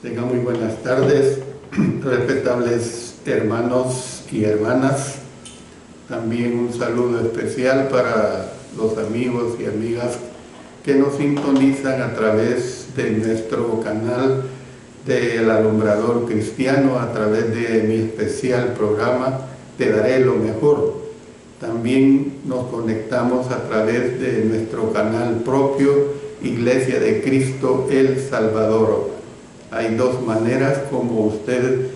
Tengan muy buenas tardes, respetables hermanos y hermanas. También un saludo especial para los amigos y amigas que nos sintonizan a través de nuestro canal del Alumbrador Cristiano, a través de mi especial programa Te Daré Lo Mejor. También nos conectamos a través de nuestro canal propio, Iglesia de Cristo El Salvador. Hay dos maneras como usted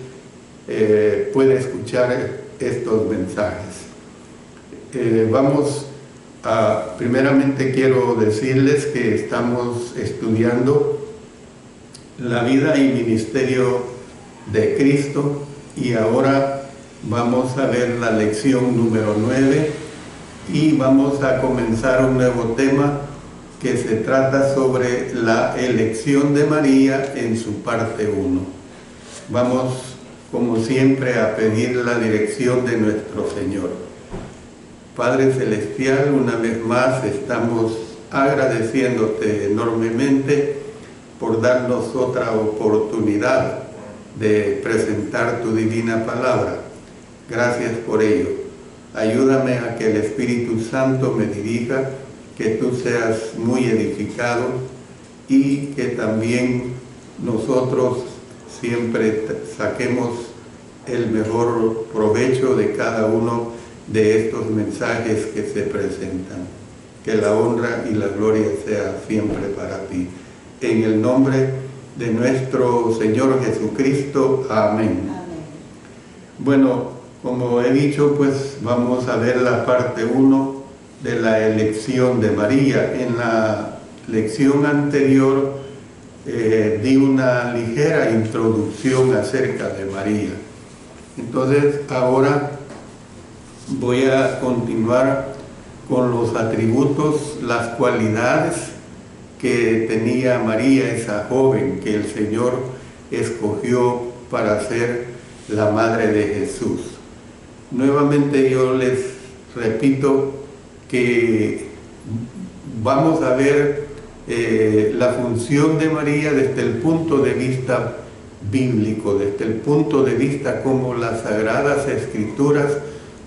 puede escuchar estos mensajes. Primeramente quiero decirles que estamos estudiando la vida y ministerio de Cristo y ahora vamos a ver la lección número 9 y vamos a comenzar un nuevo tema que se trata sobre la elección de María en su parte 1. Vamos, como siempre, a pedir la dirección de nuestro Señor. Padre Celestial, una vez más estamos agradeciéndote enormemente por darnos otra oportunidad de presentar tu divina palabra. Gracias por ello. Ayúdame a que el Espíritu Santo me dirija, que tú seas muy edificado y que también nosotros siempre saquemos el mejor provecho de cada uno de estos mensajes que se presentan. Que la honra y la gloria sea siempre para ti. En el nombre de nuestro Señor Jesucristo. Amén. Amén. Bueno, como he dicho, pues vamos a ver la parte 1 de la elección de María. En la lección anterior di una ligera introducción acerca de María. Entonces ahora voy a continuar con los atributos, las cualidades que tenía María, esa joven que el Señor escogió para ser la madre de Jesús. Nuevamente yo les repito que vamos a ver la función de María desde el punto de vista bíblico, desde el punto de vista como las Sagradas Escrituras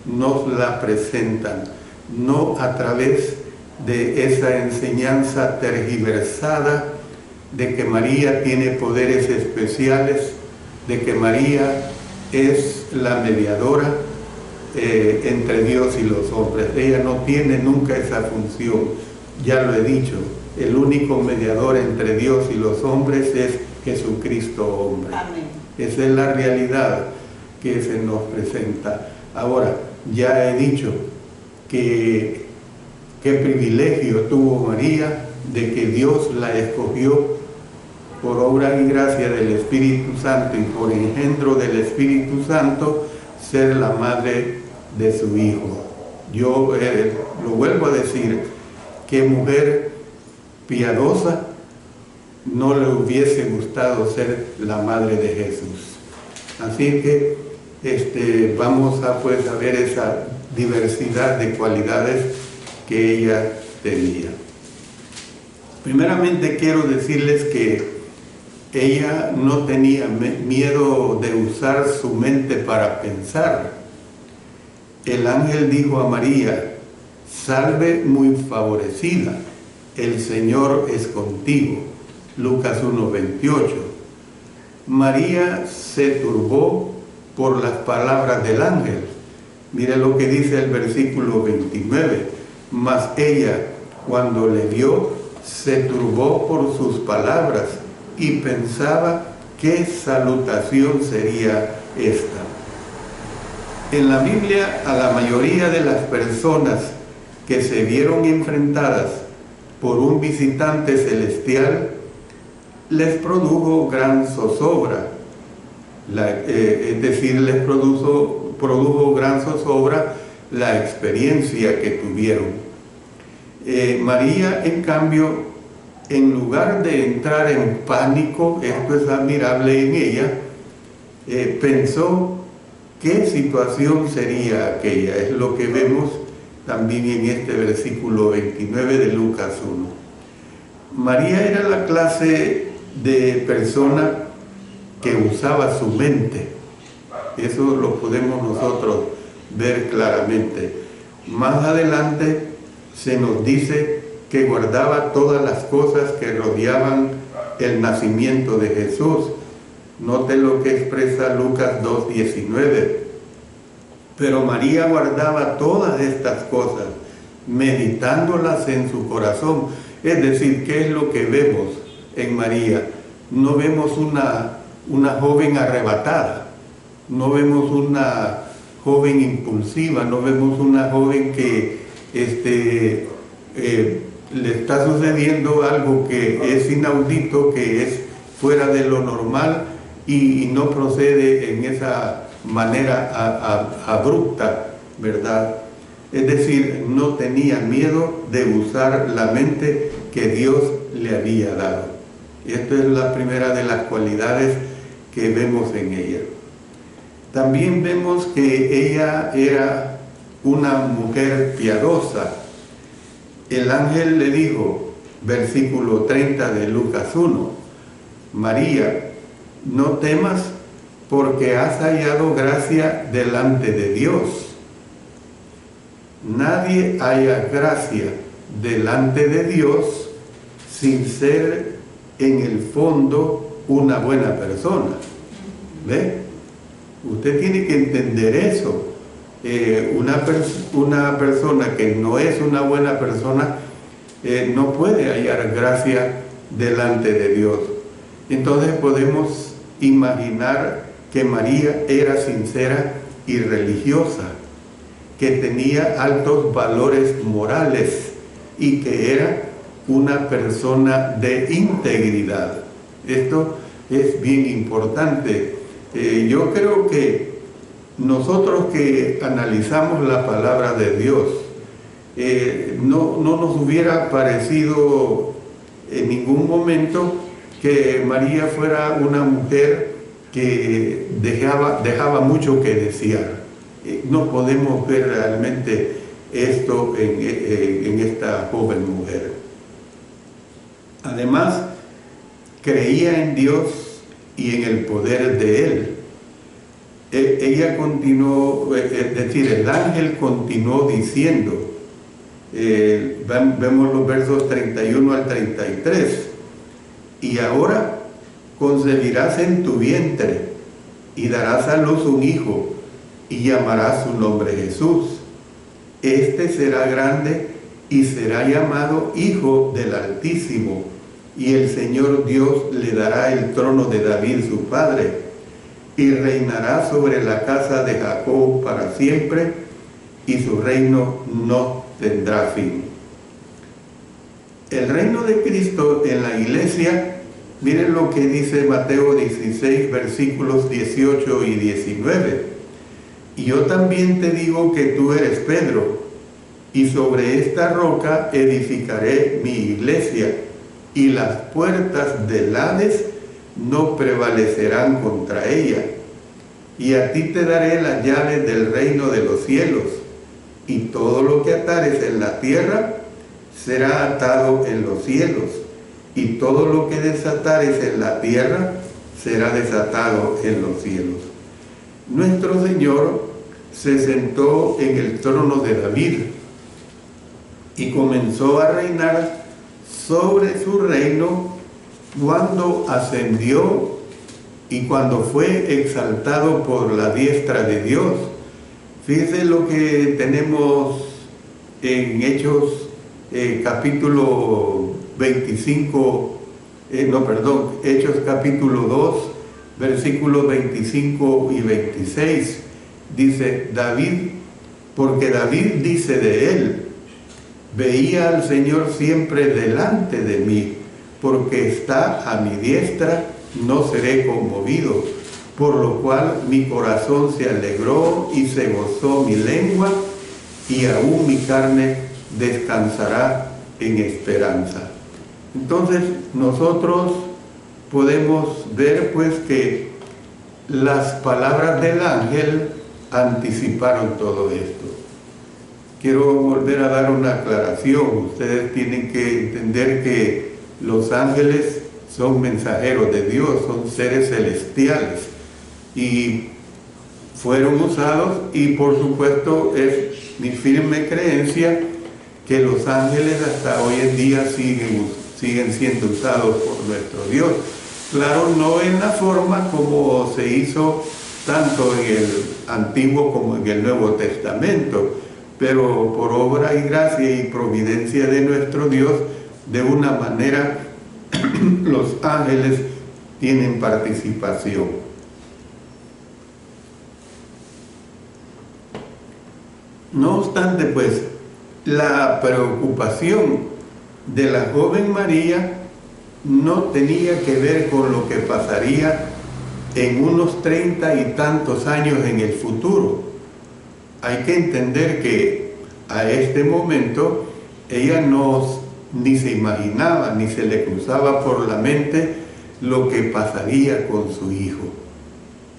nos la presentan, no a través de esa enseñanza tergiversada de que María tiene poderes especiales, de que María es la mediadora entre Dios y los hombres. Ella no tiene nunca esa función. Ya lo he dicho, el único mediador entre Dios y los hombres es Jesucristo hombre. Amén. Esa es la realidad que se nos presenta. Ahora, ya he dicho que qué privilegio tuvo María de que Dios la escogió por obra y gracia del Espíritu Santo y por engendro del Espíritu Santo ser la madre de su Hijo. Yo lo vuelvo a decir, qué mujer piadosa no le hubiese gustado ser la madre de Jesús. Así que vamos a ver esa diversidad de cualidades que ella tenía. Primeramente quiero decirles que ella no tenía miedo de usar su mente para pensar. El ángel dijo a María: salve muy favorecida, el Señor es contigo. Lucas 1:28. María se turbó por las palabras del ángel. Mire lo que dice el versículo 29. Mas ella, cuando le vio, se turbó por sus palabras y pensaba qué salutación sería esta. En la Biblia, a la mayoría de las personas que se vieron enfrentadas por un visitante celestial, les produjo gran zozobra. Es decir, les produjo gran zozobra la experiencia que tuvieron. María, en cambio, en lugar de entrar en pánico, esto es admirable en ella, pensó qué situación sería aquella. Es lo que vemos también en este versículo 29 de Lucas 1. María era la clase de persona que usaba su mente. Eso lo podemos nosotros ver claramente. Más adelante se nos dice que guardaba todas las cosas que rodeaban el nacimiento de Jesús. Note lo que expresa Lucas 2:19. Pero María guardaba todas estas cosas, meditándolas en su corazón. Es decir, ¿qué es lo que vemos en María? No vemos una joven arrebatada, no vemos una joven impulsiva, no vemos una joven que le está sucediendo algo que es inaudito, que es fuera de lo normal y no procede en esa manera abrupta, ¿verdad? Es decir, no tenía miedo de usar la mente que Dios le había dado. Esta es la primera de las cualidades que vemos en ella. También vemos que ella era una mujer piadosa. El ángel le dijo, versículo 30 de Lucas 1, María, no temas porque has hallado gracia delante de Dios. Nadie halla gracia delante de Dios sin ser en el fondo una buena persona. ¿Ve? Usted tiene que entender eso. Una persona que no es una buena persona no puede hallar gracia delante de Dios. Entonces podemos imaginar que María era sincera y religiosa, que tenía altos valores morales y que era una persona de integridad. Esto es bien importante. Yo creo que nosotros que analizamos la palabra de Dios, no nos hubiera parecido en ningún momento que María fuera una mujer que dejaba mucho que desear. No podemos ver realmente esto en esta joven mujer. Además, creía en Dios y en el poder de Él. Ella continuó, es decir, el ángel continuó diciendo, vemos los versos 31 al 33, y ahora concebirás en tu vientre y darás a luz un hijo y llamarás su nombre Jesús. Este será grande y será llamado Hijo del Altísimo, y el Señor Dios le dará el trono de David su padre, y reinará sobre la casa de Jacob para siempre, y su reino no tendrá fin. El reino de Cristo en la iglesia, miren lo que dice Mateo 16, versículos 18 y 19. Y yo también te digo que tú eres Pedro, y sobre esta roca edificaré mi iglesia, y las puertas del Hades no prevalecerán contra ella. Y a ti te daré las llaves del reino de los cielos, y todo lo que atares en la tierra será atado en los cielos, y todo lo que desatares en la tierra será desatado en los cielos. Nuestro Señor se sentó en el trono de David y comenzó a reinar sobre su reino cuando ascendió y cuando fue exaltado por la diestra de Dios. Fíjense lo que tenemos en Hechos capítulo 25, Hechos capítulo 2, versículos 25 y 26. Dice David, porque David dice de él, veía al Señor siempre delante de mí, porque está a mi diestra, no seré conmovido, por lo cual mi corazón se alegró y se gozó mi lengua, y aún mi carne descansará en esperanza. Entonces nosotros podemos ver pues que las palabras del ángel anticiparon todo esto. Quiero volver a dar una aclaración. Ustedes tienen que entender que los ángeles son mensajeros de Dios, son seres celestiales y fueron usados, y por supuesto es mi firme creencia que los ángeles hasta hoy en día siguen siendo usados por nuestro Dios. Claro, no en la forma como se hizo tanto en el Antiguo como en el Nuevo Testamento, pero por obra y gracia y providencia de nuestro Dios, de una manera los ángeles tienen participación. No obstante, pues, la preocupación de la joven María no tenía que ver con lo que pasaría en unos 30 y tantos años en el futuro. Hay que entender que a este momento ella ni se imaginaba, ni se le cruzaba por la mente lo que pasaría con su hijo.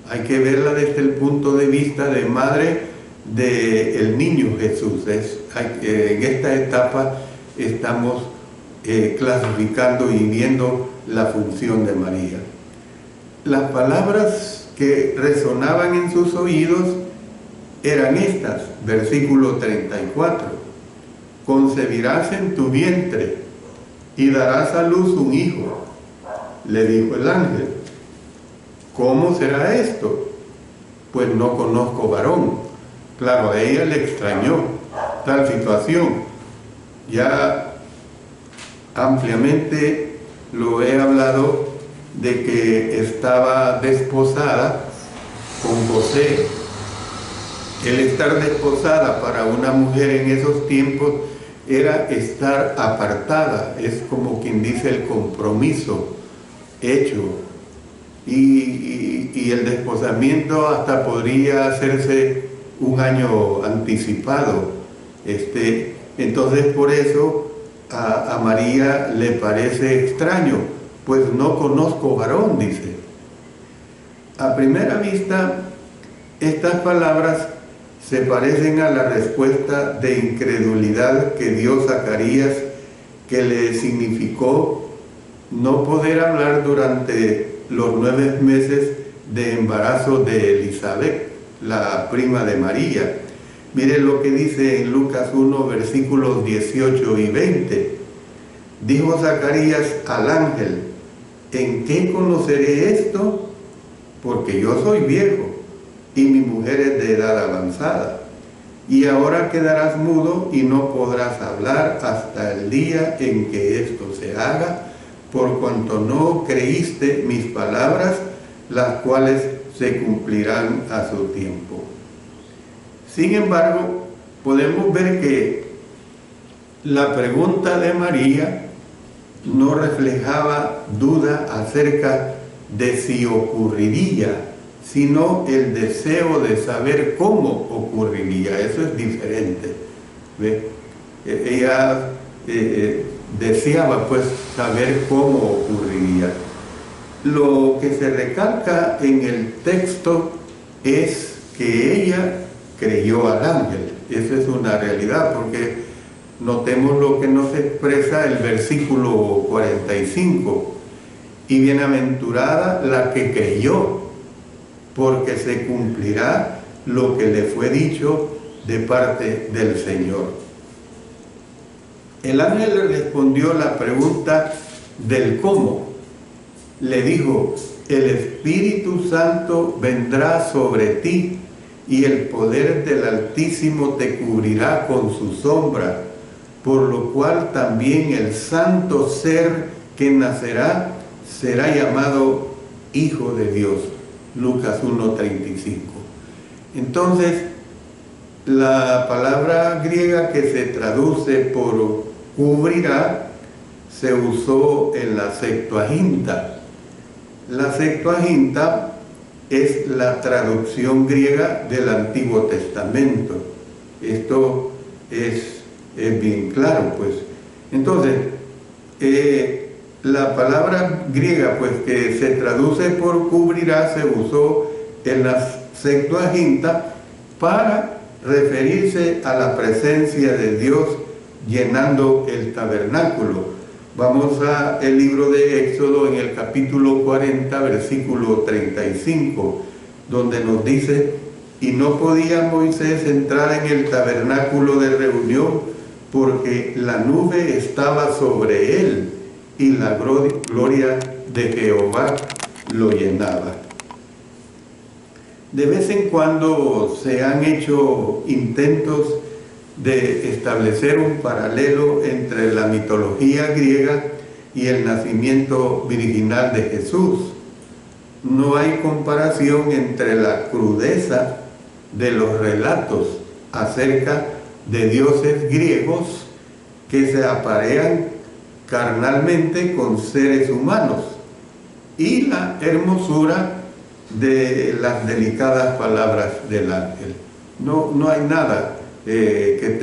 Hay que verla desde el punto de vista de madre del niño Jesús. En esta etapa estamos clasificando y viendo la función de María. Las palabras que resonaban en sus oídos eran estas, versículo 34. Concebirás en tu vientre y darás a luz un hijo, le dijo el ángel. ¿Cómo será esto? Pues no conozco varón. Claro, a ella le extrañó tal situación. Ya ampliamente lo he hablado de que estaba desposada con José. El estar desposada para una mujer en esos tiempos era estar apartada, es como quien dice el compromiso hecho. Y el desposamiento hasta podría hacerse un año anticipado. Entonces por eso a María le parece extraño, pues no conozco varón, dice. A primera vista, estas palabras se parecen a la respuesta de incredulidad que dio Zacarías, que le significó no poder hablar durante los 9 meses de embarazo de Elizabeth, la prima de María. Miren lo que dice en Lucas 1, versículos 18 y 20. Dijo Zacarías al ángel: ¿en qué conoceré esto? Porque yo soy viejo y mi mujer es de edad avanzada. Y ahora quedarás mudo y no podrás hablar hasta el día en que esto se haga, por cuanto no creíste mis palabras, las cuales se cumplirán a su tiempo. Sin embargo, podemos ver que la pregunta de María no reflejaba duda acerca de si ocurriría, sino el deseo de saber cómo ocurriría. Eso es diferente. ¿Ve? Ella deseaba pues saber cómo ocurriría. Lo que se recalca en el texto es que ella creyó al ángel. Esa es una realidad, porque notemos lo que nos expresa el versículo 45. Y bienaventurada la que creyó, porque se cumplirá lo que le fue dicho de parte del Señor. El ángel le respondió la pregunta del cómo. Le dijo: el Espíritu Santo vendrá sobre ti y el poder del Altísimo te cubrirá con su sombra, por lo cual también el santo ser que nacerá será llamado Hijo de Dios. Lucas 1:35. Entonces, la palabra griega que se traduce por cubrirá se usó en la Septuaginta. La Septuaginta es la traducción griega del Antiguo Testamento. Esto es bien claro, pues. Entonces, la palabra griega, pues, que se traduce por cubrirá, se usó en la Septuaginta para referirse a la presencia de Dios llenando el tabernáculo. Vamos a el libro de Éxodo en el capítulo 40, versículo 35, donde nos dice: y no podía Moisés entrar en el tabernáculo de reunión porque la nube estaba sobre él y la gloria de Jehová lo llenaba. De vez en cuando se han hecho intentos de establecer un paralelo entre la mitología griega y el nacimiento virginal de Jesús. No hay comparación entre la crudeza de los relatos acerca de dioses griegos que se aparean carnalmente con seres humanos y la hermosura de las delicadas palabras del ángel. No hay nada que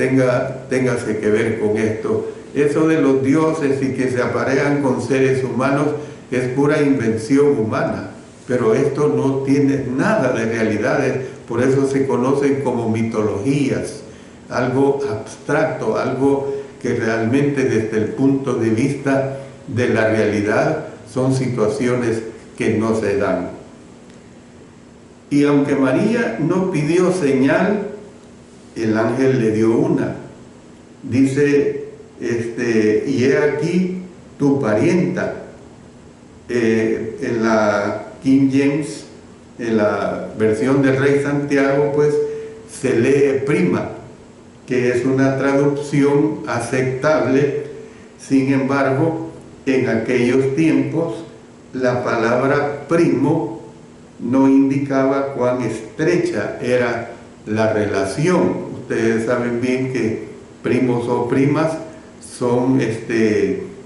tengase que ver con esto. Eso de los dioses y que se aparean con seres humanos es pura invención humana, pero esto no tiene nada de realidades, por eso se conocen como mitologías, algo abstracto, algo que realmente desde el punto de vista de la realidad son situaciones que no se dan. Y aunque María no pidió señal, el ángel le dio una. Dice, y he aquí tu parienta. En la King James, en la versión del Rey Santiago, pues se lee prima, que es una traducción aceptable. Sin embargo, en aquellos tiempos, la palabra primo no indicaba cuán estrecha era la relación. Ustedes saben bien que primos o primas son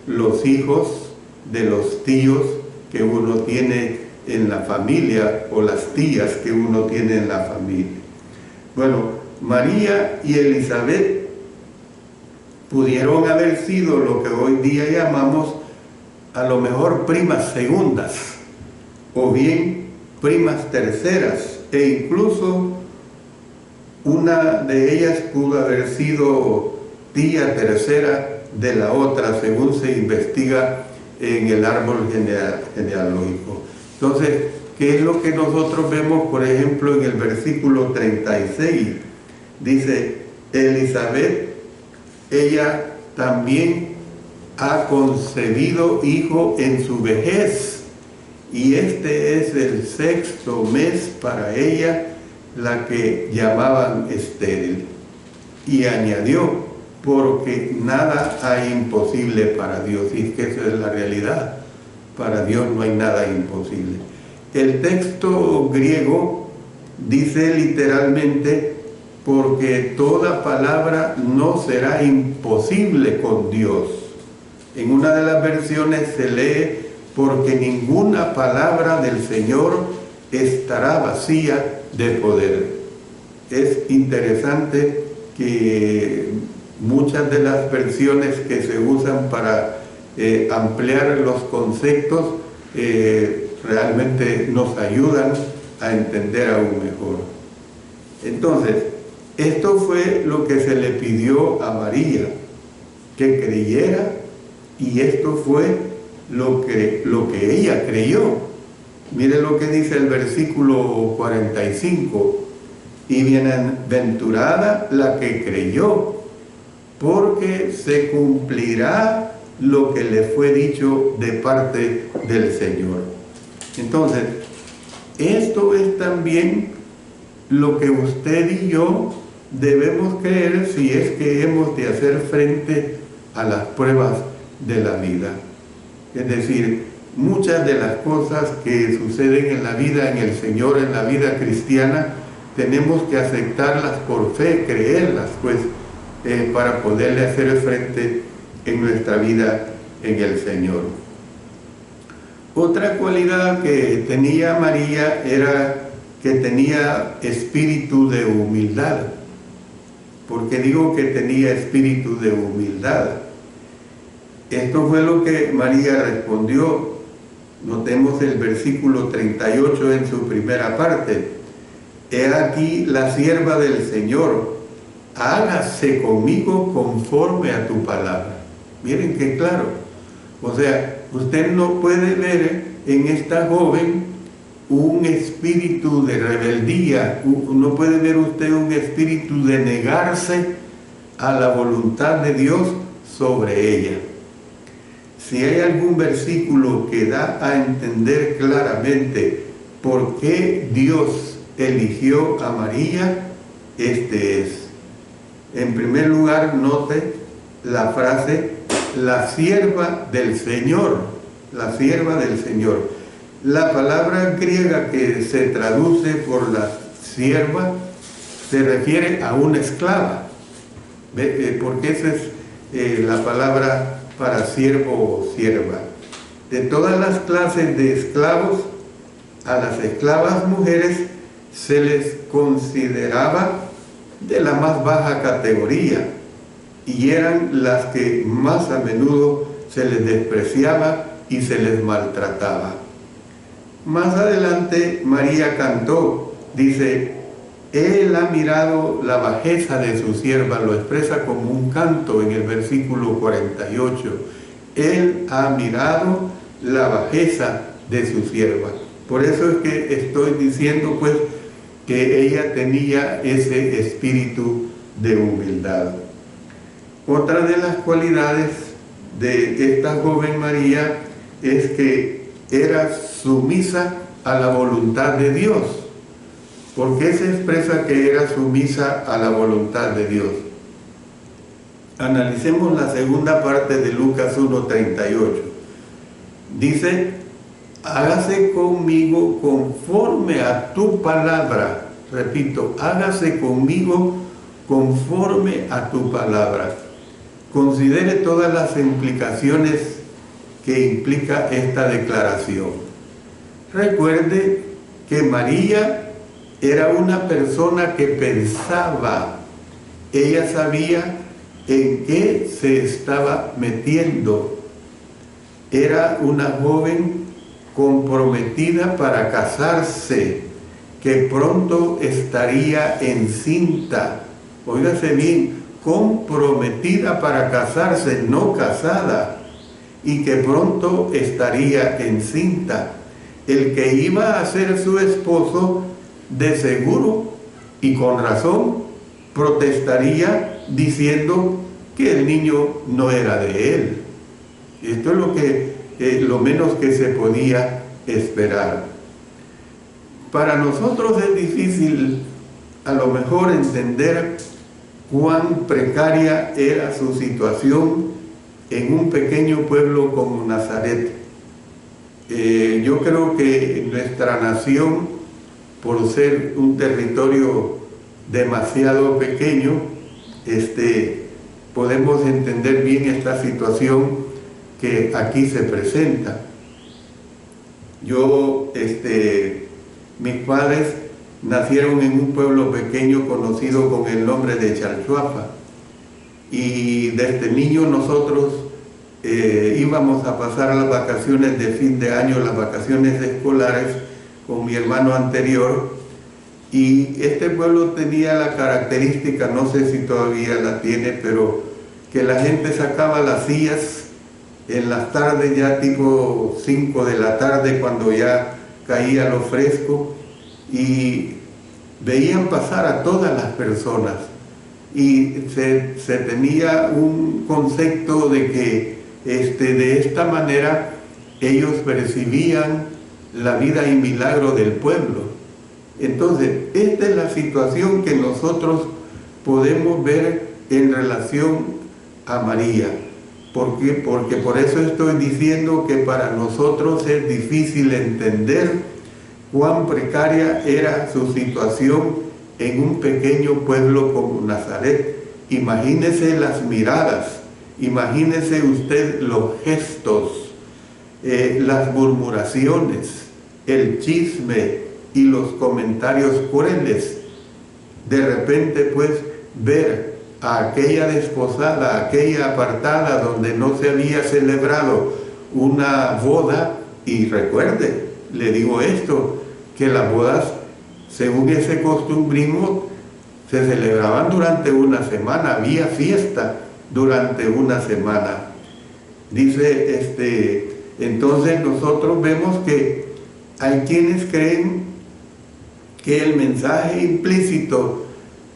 los hijos de los tíos que uno tiene en la familia o las tías que uno tiene en la familia. Bueno, María y Elizabeth pudieron haber sido lo que hoy día llamamos a lo mejor primas segundas o bien primas terceras, e incluso una de ellas pudo haber sido tía tercera de la otra, según se investiga en el árbol genealógico. Entonces, ¿qué es lo que nosotros vemos, por ejemplo, en el versículo 36? Dice, Elizabeth, ella también ha concebido hijo en su vejez, y este es el 6º mes para ella, la que llamaban estéril. Y añadió, porque nada hay imposible para Dios. Y es que esa es la realidad. Para Dios no hay nada imposible. El texto griego dice literalmente, porque toda palabra no será imposible con Dios. En una de las versiones se lee, porque ninguna palabra del Señor estará vacía de poder. Es interesante que muchas de las versiones que se usan para ampliar los conceptos realmente nos ayudan a entender aún mejor. Entonces, esto fue lo que se le pidió a María, que creyera, y esto fue lo que ella creyó. Mire lo que dice el versículo 45, y bienaventurada la que creyó, porque se cumplirá lo que le fue dicho de parte del Señor. Entonces, esto es también lo que usted y yo debemos creer si es que hemos de hacer frente a las pruebas de la vida. Es decir, muchas de las cosas que suceden en la vida, en el Señor, en la vida cristiana, tenemos que aceptarlas por fe, creerlas, pues, para poderle hacer frente en nuestra vida en el Señor. Otra cualidad que tenía María era que tenía espíritu de humildad. ¿Por qué digo que tenía espíritu de humildad? Esto fue lo que María respondió. Notemos el versículo 38 en su primera parte. He aquí la sierva del Señor, hágase conmigo conforme a tu palabra. Miren qué claro. O sea, usted no puede ver en esta joven un espíritu de rebeldía, no puede ver usted un espíritu de negarse a la voluntad de Dios sobre ella. Si hay algún versículo que da a entender claramente por qué Dios eligió a María, este es. En primer lugar, note la frase, la sierva del Señor, la sierva del Señor. La palabra griega que se traduce por la sierva se refiere a una esclava, porque esa es la palabra para siervo o sierva. De todas las clases de esclavos, a las esclavas mujeres se les consideraba de la más baja categoría y eran las que más a menudo se les despreciaba y se les maltrataba. Más adelante María cantó, dice, Él ha mirado la bajeza de su sierva, lo expresa como un canto en el versículo 48. Él ha mirado la bajeza de su sierva. Por eso es que estoy diciendo pues que ella tenía ese espíritu de humildad. Otra de las cualidades de esta joven María es que era sumisa a la voluntad de Dios. ¿Por qué se expresa que era sumisa a la voluntad de Dios? Analicemos la segunda parte de Lucas 1:38. Dice, hágase conmigo conforme a tu palabra. Repito, hágase conmigo conforme a tu palabra. Considere todas las implicaciones que implica esta declaración. Recuerde que María era una persona que pensaba, ella sabía en qué se estaba metiendo. Era una joven comprometida para casarse, que pronto estaría encinta. Óigase bien, comprometida para casarse, no casada, y que pronto estaría encinta. El que iba a ser su esposo, de seguro y con razón, protestaría diciendo que el niño no era de él. Esto es lo menos que se podía esperar. Para nosotros es difícil a lo mejor entender cuán precaria era su situación en un pequeño pueblo como Nazaret. Yo creo que nuestra nación, por ser un territorio demasiado pequeño, podemos entender bien esta situación que aquí se presenta. Mis padres nacieron en un pueblo pequeño conocido con el nombre de Chalchuapa, y desde niño nosotros íbamos a pasar las vacaciones de fin de año, las vacaciones escolares, con mi hermano anterior, y este pueblo tenía la característica, no sé si todavía la tiene, pero que la gente sacaba las sillas en las tardes, ya tipo 5 de la tarde, cuando ya caía lo fresco, y veían pasar a todas las personas, y se tenía un concepto de que de esta manera ellos percibían la vida y milagro del pueblo. Entonces, esta es la situación que nosotros podemos ver en relación a María. ¿Por qué? Porque por eso estoy diciendo que para nosotros es difícil entender cuán precaria era su situación en un pequeño pueblo como Nazaret. Imagínese las miradas, imagínese usted los gestos, las murmuraciones, el chisme y los comentarios crueles. De repente, pues, ver a aquella desposada, a aquella apartada donde no se había celebrado una boda. Y recuerde, le digo esto, que las bodas, según ese costumbrismo, se celebraban durante una semana, había fiesta durante una semana. Dice, entonces nosotros vemos que hay quienes creen que el mensaje implícito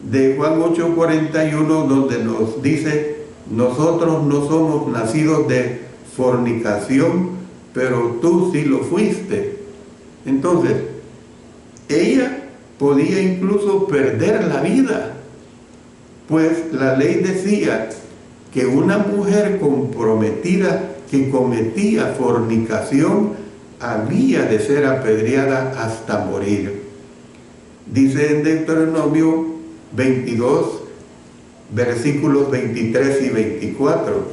de Juan 8:41, donde nos dice, nosotros no somos nacidos de fornicación, pero tú sí lo fuiste. Entonces, ella podía incluso perder la vida, pues la ley decía que una mujer comprometida que cometía fornicación había de ser apedreada hasta morir. Dice en Deuteronomio 22, versículos 23 y 24,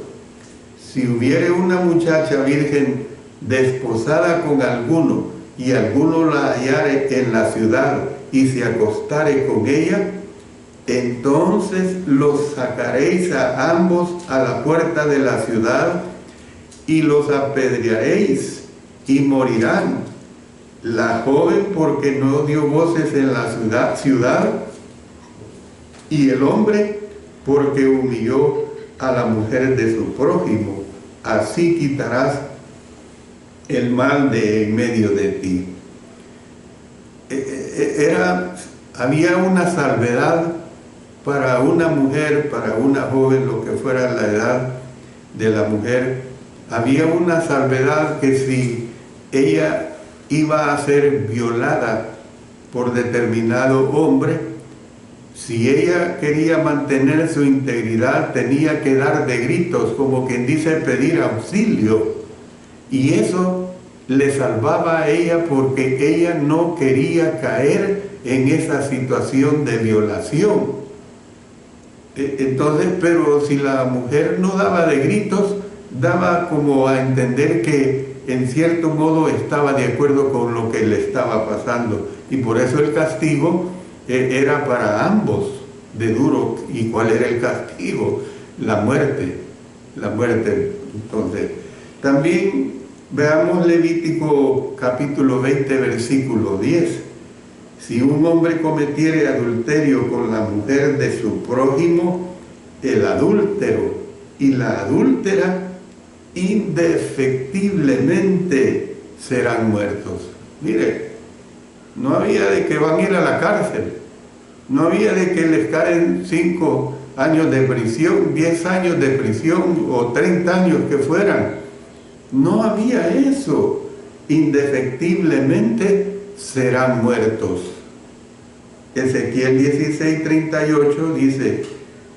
si hubiere una muchacha virgen desposada con alguno, y alguno la hallare en la ciudad, y se acostare con ella, entonces los sacaréis a ambos a la puerta de la ciudad, y los apedrearéis, y morirán. La joven porque no dio voces en la ciudad, y el hombre porque humilló a la mujer de su prójimo. Así quitarás el mal de en medio de ti. Había una salvedad para una mujer, para una joven, lo que fuera la edad de la mujer. Había una salvedad que si ella iba a ser violada por determinado hombre, si ella quería mantener su integridad, tenía que dar de gritos, como quien dice, pedir auxilio. Y eso le salvaba a ella porque ella no quería caer en esa situación de violación. Entonces, pero si la mujer no daba de gritos, daba como a entender que en cierto modo estaba de acuerdo con lo que le estaba pasando. Y por eso el castigo era para ambos de duro. ¿Y cuál era el castigo? La muerte. La muerte. Entonces, también veamos Levítico capítulo 20, versículo 10. Si un hombre cometiere adulterio con la mujer de su prójimo, el adúltero y la adúltera indefectiblemente serán muertos. Mire, no había de que van a ir a la cárcel, no había de que les caen 5 años de prisión, 10 años de prisión o 30 años que fueran. No había eso. Indefectiblemente serán muertos. Ezequiel 16:38 dice,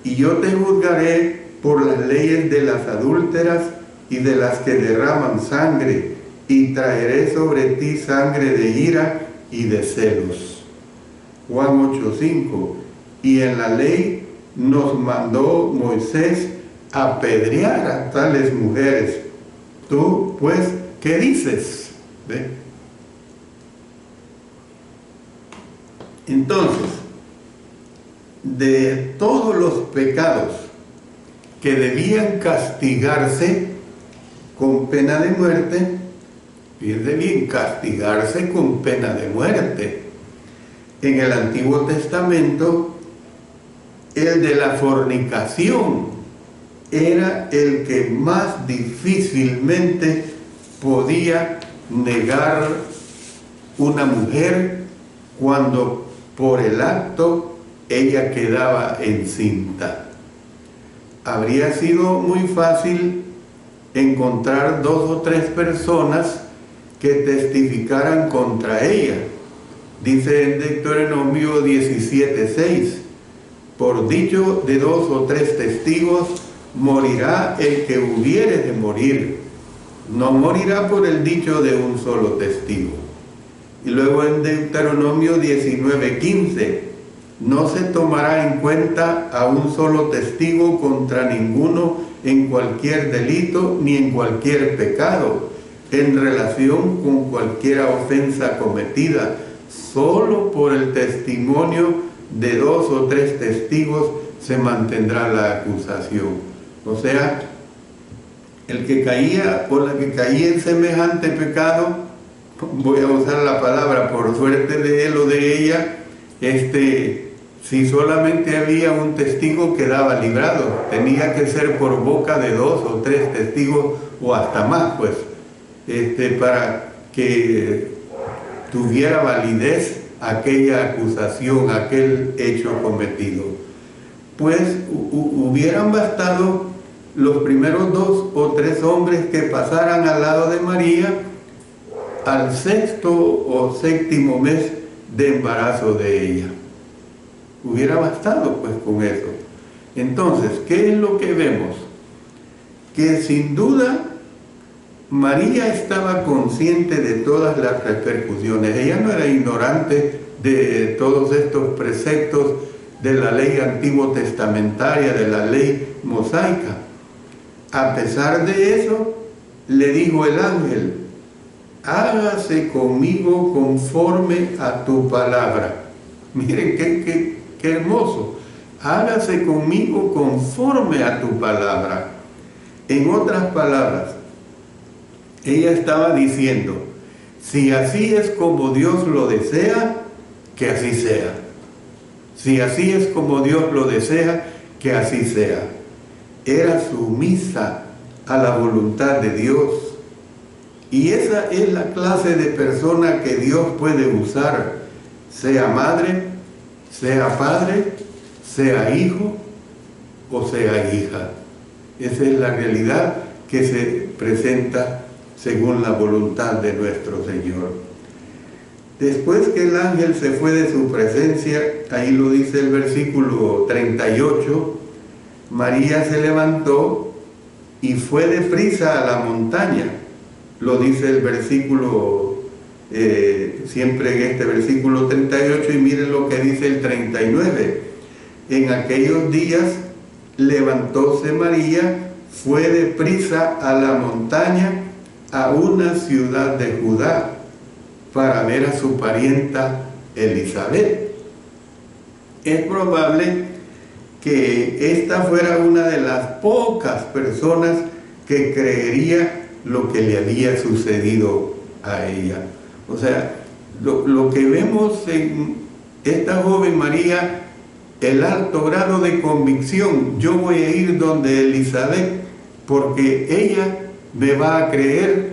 y yo te juzgaré por las leyes de las adúlteras y de las que derraman sangre, y traeré sobre ti sangre de ira y de celos. Juan 8:5, y en la ley nos mandó Moisés apedrear a tales mujeres. Tú, pues, ¿qué dices? ¿Ve? Entonces, de todos los pecados que debían castigarse con pena de muerte, fíjense bien, castigarse con pena de muerte. En el Antiguo Testamento, el de la fornicación era el que más difícilmente podía negar una mujer cuando por el acto ella quedaba encinta. Habría sido muy fácil encontrar 2 o 3 personas que testificaran contra ella. Dice en Deuteronomio 17:6, por dicho de 2 o 3 testigos morirá el que hubiere de morir, no morirá por el dicho de un solo testigo. Y luego en Deuteronomio 19:15, no se tomará en cuenta a un solo testigo contra ninguno en cualquier delito ni en cualquier pecado, en relación con cualquier ofensa cometida, solo por el testimonio de 2 o 3 testigos se mantendrá la acusación. O sea, el que caía o la que caía en semejante pecado, voy a usar la palabra por suerte de él o de ella, si solamente había un testigo quedaba librado. Tenía que ser por boca de 2 o 3 testigos o hasta más, pues, para que tuviera validez aquella acusación, aquel hecho cometido. Pues hubieran bastado los primeros 2 o 3 hombres que pasaran al lado de María al 6º o 7º mes de embarazo de ella. Hubiera bastado pues con eso. Entonces, ¿qué es lo que vemos? Que sin duda María estaba consciente de todas las repercusiones. Ella no era ignorante de todos estos preceptos de la ley antiguo testamentaria, de la ley mosaica. A pesar de eso, le dijo el ángel: hágase conmigo conforme a tu palabra. Miren qué hermoso. Hágase conmigo conforme a tu palabra. En otras palabras, ella estaba diciendo: si así es como Dios lo desea, que así sea. Si así es como Dios lo desea, que así sea. Era sumisa a la voluntad de Dios. Y esa es la clase de persona que Dios puede usar, sea madre, sea padre, sea hijo o sea hija. Esa es la realidad que se presenta según la voluntad de nuestro Señor. Después que el ángel se fue de su presencia, ahí lo dice el versículo 38, María se levantó y fue deprisa a la montaña. Lo dice el versículo, siempre en este versículo 38, y miren lo que dice el 39. En aquellos días levantóse María, fue deprisa a la montaña, a una ciudad de Judá, para ver a su parienta Elizabeth. Es probable que esta fuera una de las pocas personas que creería lo que le había sucedido a ella. O sea, lo que vemos en esta joven María, el alto grado de convicción: yo voy a ir donde Elizabeth, porque ella me va a creer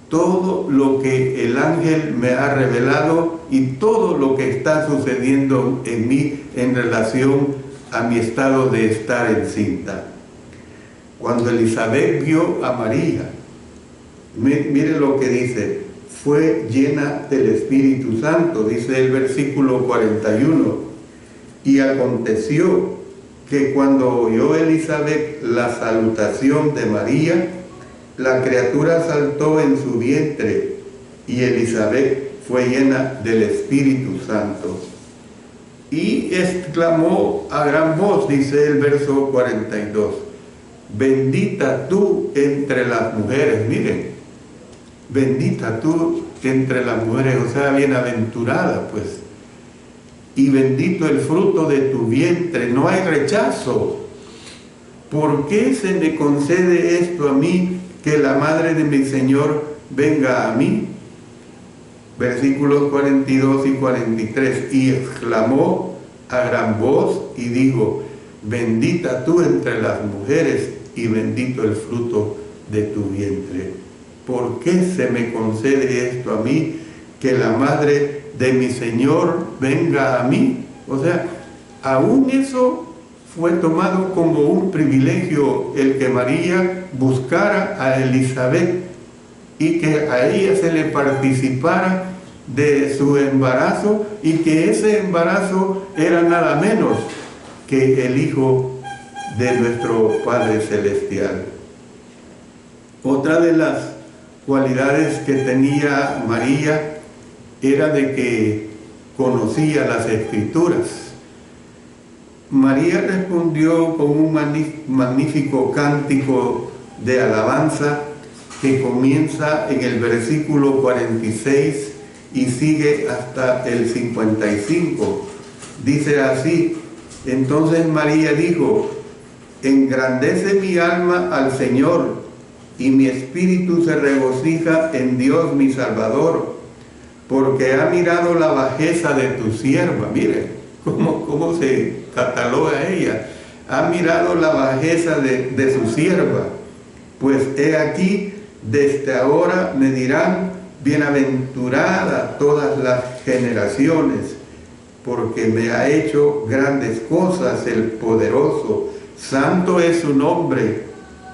todo lo que el ángel me ha revelado y todo lo que está sucediendo en mí en relación a mi estado de estar encinta. Cuando Elizabeth vio a María, mire lo que dice: fue llena del Espíritu Santo, dice el versículo 41. Y aconteció que cuando oyó Elizabeth la salutación de María, la criatura saltó en su vientre, y Elizabeth fue llena del Espíritu Santo. Y exclamó a gran voz, dice el verso 42, bendita tú entre las mujeres. Miren, bendita tú entre las mujeres, o sea, bienaventurada, pues. Y bendito el fruto de tu vientre. No hay rechazo. ¿Por qué se me concede esto a mí, que la madre de mi Señor venga a mí? Versículos 42 y 43. Y exclamó a gran voz y dijo: bendita tú entre las mujeres y bendito el fruto de tu vientre. ¿Por qué se me concede esto a mí, que la madre de mi Señor venga a mí? O sea, aún eso fue tomado como un privilegio, el que María buscara a Elizabeth y que a ella se le participara de su embarazo, y que ese embarazo era nada menos que el Hijo de nuestro Padre Celestial. Otra de las cualidades que tenía María era de que conocía las Escrituras. María respondió con un magnífico cántico de alabanza que comienza en el versículo 46 y sigue hasta el 55. Dice así: entonces María dijo: engrandece mi alma al Señor, y mi espíritu se regocija en Dios mi Salvador, porque ha mirado la bajeza de tu sierva. Miren cómo se cataloga ella: ha mirado la bajeza de su sierva. Pues he aquí, desde ahora me dirán, bienaventurada todas las generaciones, porque me ha hecho grandes cosas el poderoso. Santo es su nombre,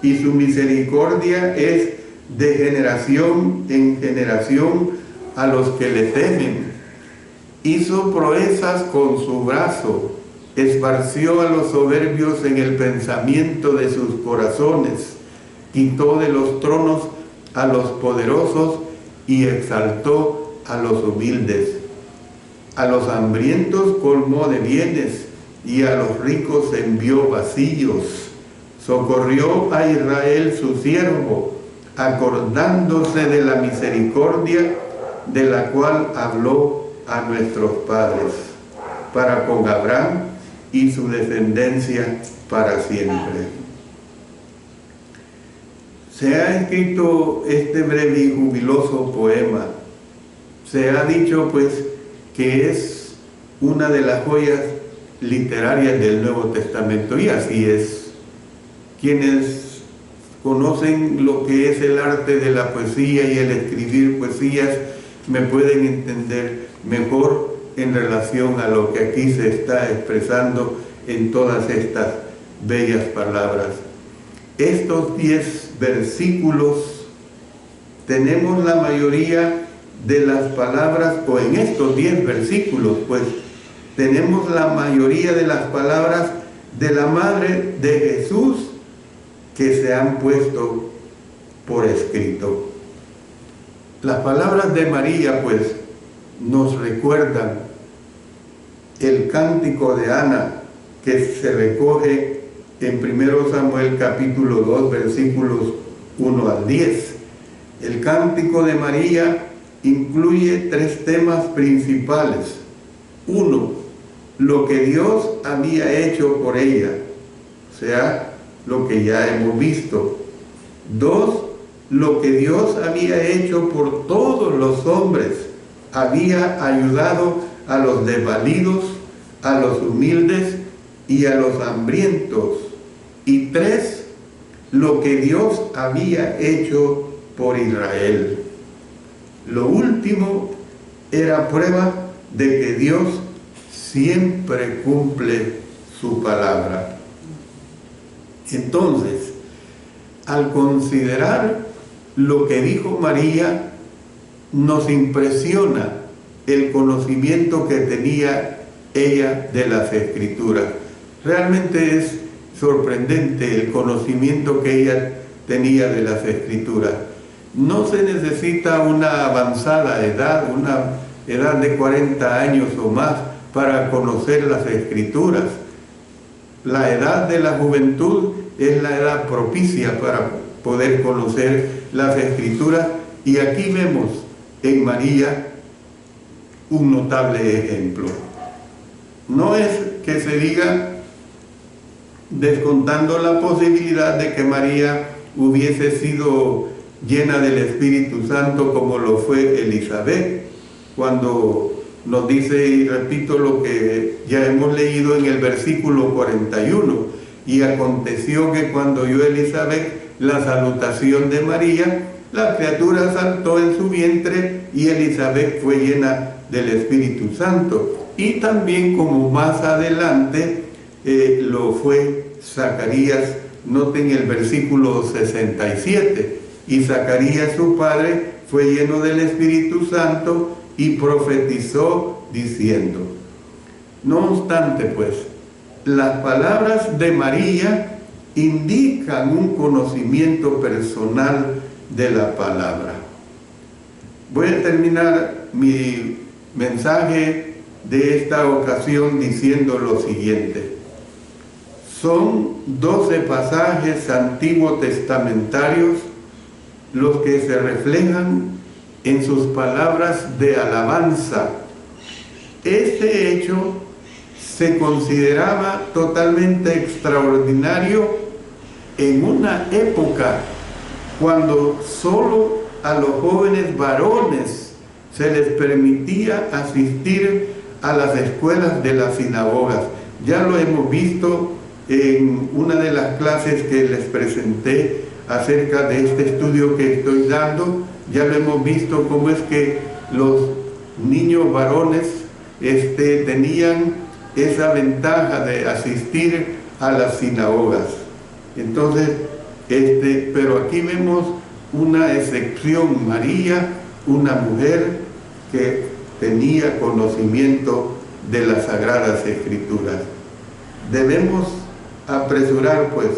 y su misericordia es de generación en generación a los que le temen. Hizo proezas con su brazo, esparció a los soberbios en el pensamiento de sus corazones, quitó de los tronos a los poderosos y exaltó a los humildes. A los hambrientos colmó de bienes y a los ricos envió vacíos. Socorrió a Israel su siervo, acordándose de la misericordia de la cual habló a nuestros padres, para con Abraham y su descendencia para siempre. Se ha escrito este breve y jubiloso poema. Se ha dicho pues que es una de las joyas literarias del Nuevo Testamento, y así es. Quienes conocen lo que es el arte de la poesía y el escribir poesías me pueden entender mejor en relación a lo que aquí se está expresando en todas estas bellas palabras. Estos 10 versículos, tenemos la mayoría de las palabras, o en estos 10 versículos, pues tenemos la mayoría de las palabras de la Madre de Jesús que se han puesto por escrito. Las palabras de María, pues, nos recuerdan el cántico de Ana que se recoge en 1 Samuel capítulo 2 versículos 1 al 10. El cántico de María incluye 3 temas principales. 1, lo que Dios había hecho por ella, o sea, lo que ya hemos visto. 2, lo que Dios había hecho por todos los hombres. Había ayudado a los desvalidos, a los humildes y a los hambrientos. Y 3, lo que Dios había hecho por Israel. Lo último era prueba de que Dios siempre cumple su palabra. Entonces, al considerar lo que dijo María, nos impresiona el conocimiento que tenía ella de las Escrituras. Realmente es sorprendente el conocimiento que ella tenía de las Escrituras. No se necesita una avanzada edad, una edad de 40 años o más para conocer las Escrituras. La edad de la juventud es la edad propicia para poder conocer las Escrituras, y aquí vemos en María un notable ejemplo. No es que se diga, descontando la posibilidad de que María hubiese sido llena del Espíritu Santo como lo fue Elizabeth, cuando nos dice, y repito lo que ya hemos leído en el versículo 41, y aconteció que cuando oyó Elizabeth la salutación de María, la criatura saltó en su vientre y Elizabeth fue llena del Espíritu Santo. Y también, como más adelante lo fue Zacarías, noten el versículo 67, y Zacarías su padre fue lleno del Espíritu Santo y profetizó diciendo. No obstante, pues, las palabras de María indican un conocimiento personal de la palabra. Voy a terminar mi mensaje de esta ocasión diciendo lo siguiente. Son 12 pasajes antiguos testamentarios los que se reflejan en sus palabras de alabanza. Este hecho se consideraba totalmente extraordinario en una época cuando solo a los jóvenes varones se les permitía asistir a las escuelas de las sinagogas. Ya lo hemos visto en una de las clases que les presenté acerca de este estudio que estoy dando. Ya lo hemos visto cómo es que los niños varones tenían esa ventaja de asistir a las sinagogas. Entonces, pero aquí vemos una excepción, María, una mujer que tenía conocimiento de las Sagradas Escrituras. Debemos apresurar pues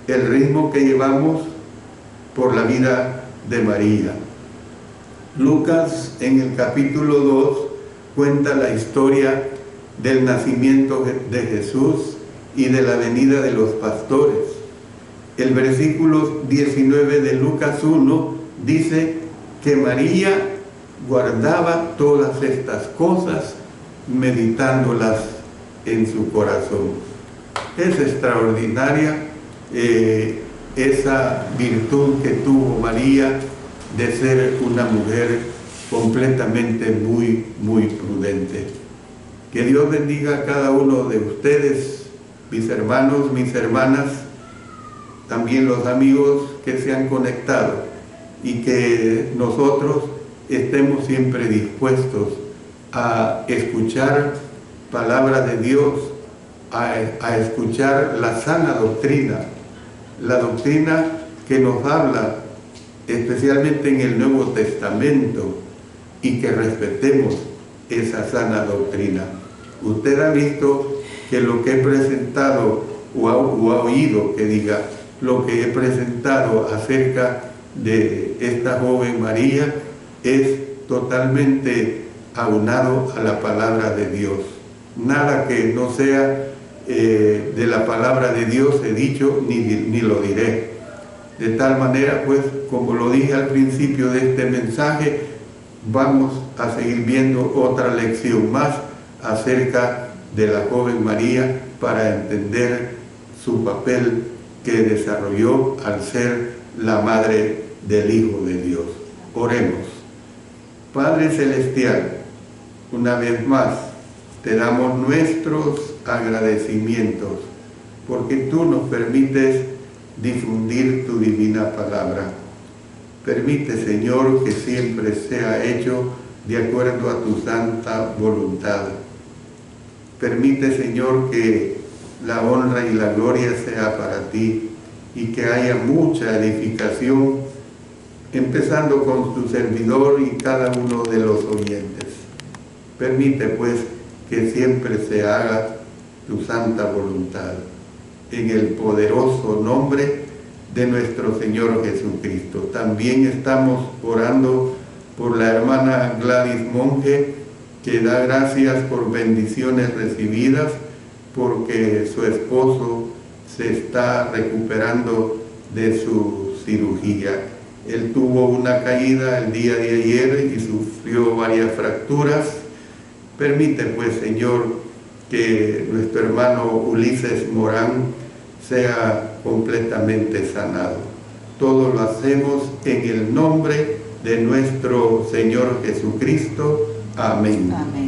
el ritmo que llevamos por la vida de María. Lucas en el capítulo 2 cuenta la historia del nacimiento de Jesús y de la venida de los pastores. El versículo 19 de Lucas 1 dice que María guardaba todas estas cosas, meditándolas en su corazón. Es extraordinaria esa virtud que tuvo María de ser una mujer completamente muy prudente. Que Dios bendiga a cada uno de ustedes, mis hermanos, mis hermanas, también los amigos que se han conectado, y que nosotros estemos siempre dispuestos a escuchar palabra de Dios, a escuchar la sana doctrina, la doctrina que nos habla especialmente en el Nuevo Testamento, y que respetemos esa sana doctrina. Usted ha visto que lo que he presentado, o ha oído que diga, lo que he presentado acerca de esta joven María es totalmente aunado a la palabra de Dios. Nada que no sea de la palabra de Dios he dicho ni lo diré. De tal manera, pues, como lo dije al principio de este mensaje, vamos a seguir viendo otra lección más acerca de la joven María para entender su papel que desarrolló al ser la madre del Hijo de Dios. Oremos. Padre Celestial, una vez más te damos nuestros agradecimientos porque tú nos permites difundir tu divina palabra. Permite, Señor, que siempre sea hecho de acuerdo a tu santa voluntad. Permite, Señor, que la honra y la gloria sea para ti y que haya mucha edificación, empezando con tu servidor y cada uno de los oyentes. Permite, pues, que siempre se haga tu santa voluntad. En el poderoso nombre de nuestro Señor Jesucristo. También estamos orando por la hermana Gladys Monge, que da gracias por bendiciones recibidas, porque su esposo se está recuperando de su cirugía. Él tuvo una caída el día de ayer y sufrió varias fracturas. Permite, pues, Señor, que nuestro hermano Ulises Morán sea completamente sanado. Todo lo hacemos en el nombre de nuestro Señor Jesucristo. Amén. Amén.